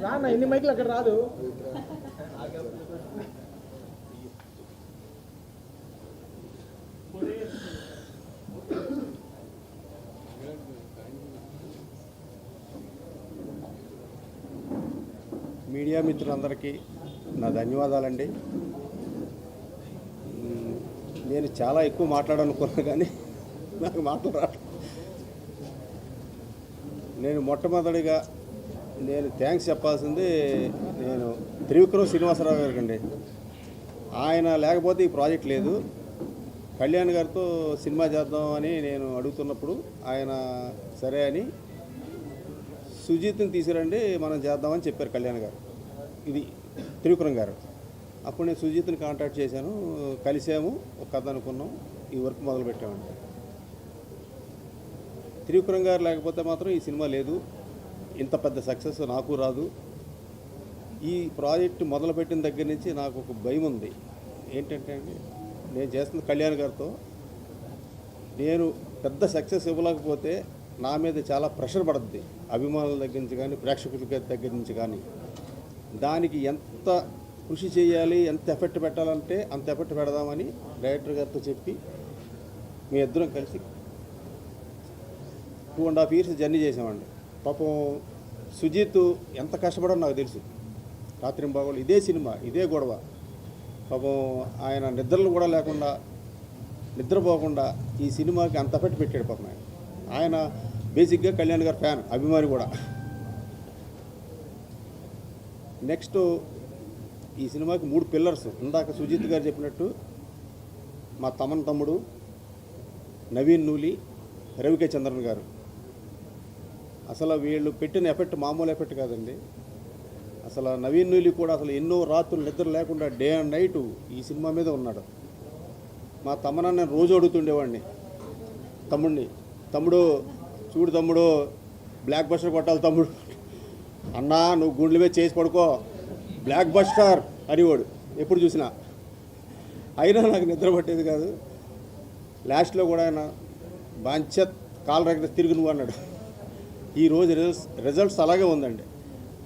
రాన్న ఎన్ని మైకులు అక్కడ రాదు. మీడియా మిత్రులందరికీ నా ధన్యవాదాలండి. నేను చాలా ఎక్కువ మాట్లాడాలనుకున్నా కానీ నాకు మాటలు రాదు. నేను మొట్టమొదటిగా థ్యాంక్స్ చెప్పాల్సింది నేను త్రివిక్రమ్ శ్రీనివాసరావు గారికి అండి. ఆయన లేకపోతే ఈ ప్రాజెక్ట్ లేదు. కళ్యాణ్ గారితో సినిమా చేద్దామని నేను అడుగుతున్నప్పుడు ఆయన సరే అని సుజీత్ని తీసుకురండి మనం చేద్దామని చెప్పారు కళ్యాణ్ గారు. ఇది త్రివిక్రమ్ గారు. అప్పుడు నేను సుజీత్ని కాంటాక్ట్ చేశాను, కలిసాము, ఒక కథ అనుకున్నాం, ఈ వర్క్ మొదలుపెట్టామండి. త్రివిక్రమ్ గారు లేకపోతే మాత్రం ఈ సినిమా లేదు, ఇంత పెద్ద సక్సెస్ నాకు రాదు. ఈ ప్రాజెక్ట్ మొదలుపెట్టిన దగ్గర నుంచి నాకు ఒక భయం ఉంది. ఏంటంటే అండి, నేను చేస్తున్న కళ్యాణ్ గారితో నేను పెద్ద సక్సెస్ ఇవ్వలేకపోతే నా మీద చాలా ప్రెషర్ పడుతుంది, అభిమానుల దగ్గర నుంచి కానీ ప్రేక్షకుల దగ్గర నుంచి కానీ. దానికి ఎంత కృషి చేయాలి, ఎంత ఎఫెక్ట్ పెట్టాలంటే అంత ఎఫెక్ట్ పెడదామని డైరెక్టర్ గారితో చెప్పి మీ ఇద్దరం కలిసి 2.5 years జర్నీ చేసామండి. పాపం సుజీత్ ఎంత కష్టపడో నాకు తెలుసు. రాత్రింబాగోళ్ళు ఇదే సినిమా, ఇదే గొడవ. పాపం ఆయన నిద్రలు కూడా లేకుండా, నిద్రపోకుండా ఈ సినిమాకి అంత ఎఫెక్ట్ పెట్టాడు. పాపం ఆయన బేసిక్గా కళ్యాణ్ గారి ఫ్యాన్, అభిమాని కూడా. నెక్స్ట్ ఈ సినిమాకి 3 పిల్లర్స్. ఇందాక సుజిత్ గారు చెప్పినట్టు మా తమ్ముడు నవీన్ నూలి, రవికే చంద్రన్ గారు. అసలు వీళ్ళు పెట్టిన ఎఫెక్ట్ మామూలు ఎఫెక్ట్ కాదండి. అసలు నవీన్ నూలి కూడా అసలు ఎన్నో రాత్రులు నిద్ర లేకుండా డే అండ్ నైట్ ఈ సినిమా మీద ఉన్నాడు. మా తమ్మన నేను రోజు అడుగుతుండేవాడిని తమ్ముడు చూడు తమ్ముడు, బ్లాక్ బస్టర్ కొట్టాలి తమ్ముడు, అన్నా నువ్వు గుండెల మీద చేసి పడుకో, బ్లాక్ బస్టర్ అనేవాడు ఎప్పుడు చూసినా. అయినా నాకు నిద్ర పట్టేది కాదు. లాస్ట్లో కూడా ఆయన బాంచత్ కాలు రగడ తిరిగి నువ్వు అన్నాడు. ఈరోజు రిజల్ట్స్ అలాగే ఉందండి.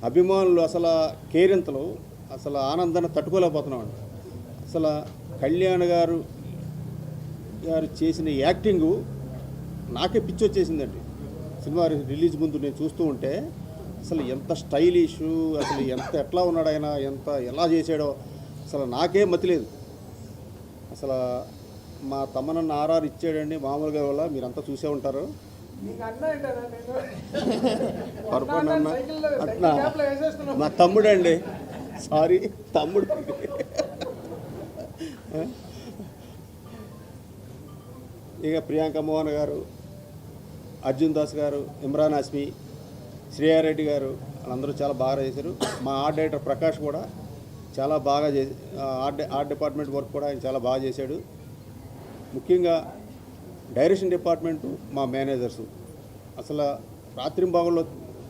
అభిమానులు అసలు కేరింతలు, అసలు ఆనందాన్ని తట్టుకోలేకపోతున్నామండి. అసలు కళ్యాణ్ గారు చేసిన యాక్టింగు నాకే పిచ్చి వచ్చేసిందండి. సినిమా రిలీజ్ ముందు నేను చూస్తూ ఉంటే అసలు ఎంత స్టైలిష్, అసలు ఎట్లా ఉన్నాడు ఆయన, ఎలా చేశాడో అసలు నాకే మతిలేదు. అసలు మా తమ్మనన్న ఆర్ఆర్ ఇచ్చాడండి మామూలుగా. వల్ల మీరంతా చూసే ఉంటారు. పొరపాటున అట్లా మా తమ్ముడు అండి, సారీ తమ్ముడు. ఇక ప్రియాంక మోహన్ గారు, అర్జున్ దాస్ గారు, ఇమ్రాన్ హాస్మి, శ్రేయారెడ్డి గారు వాళ్ళందరూ చాలా బాగా చేశారు. మా ఆర్ట్ డైరెక్టర్ ప్రకాష్ కూడా చాలా బాగా ఆర్ట్ డిపార్ట్మెంట్ వర్క్ కూడా ఆయన చాలా బాగా చేశాడు. ముఖ్యంగా డైరెక్షన్ డిపార్ట్మెంటు, మా మేనేజర్సు అసలు రాత్రింబాగుల్లో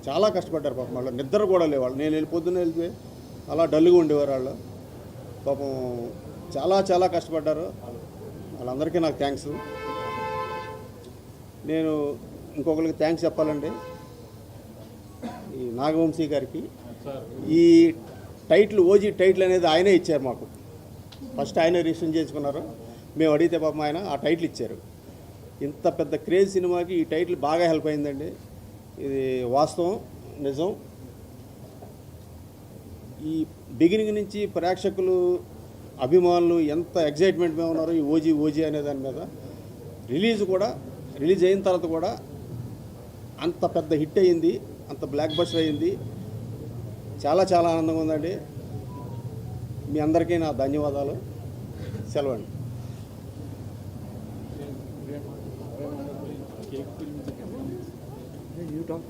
చాలా కష్టపడ్డారు. పాపం వాళ్ళు నిద్ర కూడా లేవాళ్ళు. నేను పొద్దున్న వెళ్తే అలా డల్గా ఉండేవారు వాళ్ళు. పాపం చాలా కష్టపడ్డారు. వాళ్ళందరికీ నాకు థ్యాంక్స్. నేను ఇంకొకరికి థ్యాంక్స్ చెప్పాలండి, ఈ నాగవంశీ గారికి. ఈ టైటిల్, ఓజీ టైటిల్ అనేది ఆయనే ఇచ్చారు మాకు. ఫస్ట్ ఆయనే రిజిస్టర్ చేసుకున్నారు. మేము అడిగితే పాపం ఆయన ఆ టైటిల్ ఇచ్చారు. ఇంత పెద్ద క్రేజ్ సినిమాకి ఈ టైటిల్ బాగా హెల్ప్ అయిందండి. ఇది వాస్తవం, నిజం. ఈ బిగినింగ్ నుంచి ప్రేక్షకులు, అభిమానులు ఎంత ఎగ్జైట్మెంట్ మీద ఉన్నారో ఈ ఓజీ అనే దాని మీద. రిలీజ్ అయిన తర్వాత కూడా అంత పెద్ద హిట్ అయ్యింది, అంత బ్లాక్ బస్టర్ అయ్యింది. చాలా ఆనందంగా ఉందండి. మీ అందరికీ నా ధన్యవాదాలు. సెలవండి. You talk.